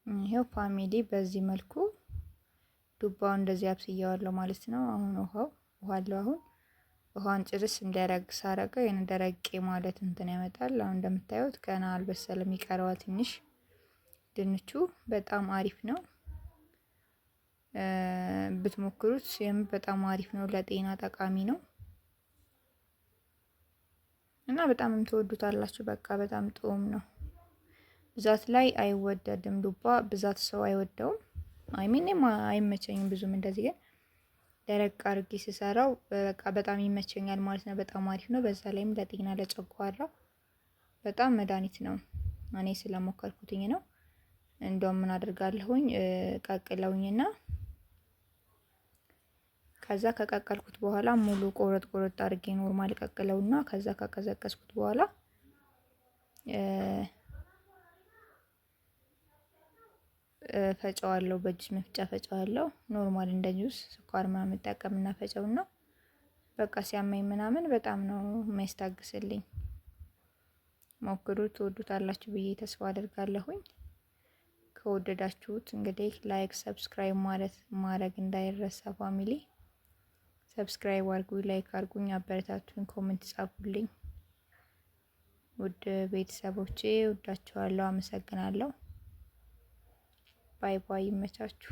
ይሄው ፋሚሊ በዚህ መልኩ ዱባው እንደዚህ አብስያዋለሁ ማለት ነው። አሁን ውሃው አሁን ውሃን ጭርስ እንዲያረግ ሳረገው የነ ደረቄ ማለት እንትን ያመጣል። አሁን እንደምታዩት ገና አልበሰለም፣ ይቀረዋል ትንሽ። ድንቹ በጣም አሪፍ ነው፣ ብትሞክሩት በጣም አሪፍ ነው፣ ለጤና ጠቃሚ ነው እና በጣም ትወዱታላችሁ። በቃ በጣም ጥሩም ነው። ብዛት ላይ አይወደድም ዱባ፣ ብዛት ሰው አይወደውም። አይሚንም አይመቸኝም ብዙም። እንደዚህ ግን ደረቅ አድርጌ ስሰራው በቃ በጣም ይመቸኛል ማለት ነው። በጣም አሪፍ ነው። በዛ ላይም ለጤና ለጨጓራ በጣም መድኃኒት ነው። እኔ ስለሞከርኩትኝ ነው። እንደውም ምን አድርጋለሁኝ ቀቅለውኝና ከዛ ከቀቀልኩት በኋላ ሙሉ ቆረጥ አድርጌ ኖርማል ቀቅለውና ከዛ ከቀዘቀዝኩት በኋላ ፈጨዋለሁ። በእጅ መፍጫ ፈጨዋለሁ። ኖርማል እንደ ጁስ ስኳር ምናምን ጠቀምና ፈጨውና በቃ ሲያመኝ ምናምን በጣም ነው የሚያስታግስልኝ። ሞክሩት፣ ትወዱታላችሁ ብዬ ተስፋ አደርጋለሁኝ። ከወደዳችሁት እንግዲህ ላይክ፣ ሰብስክራይብ ማድረግ እንዳይረሳ ፋሚሊ። ሰብስክራይብ አድርጉኝ፣ ላይክ አድርጉኝ፣ አበረታቱኝ፣ ኮሜንት ጻፉልኝ። ውድ ቤተሰቦቼ ወዳችኋለሁ፣ አመሰግናለሁ። ባይ ባይ፣ ይመቻችሁ።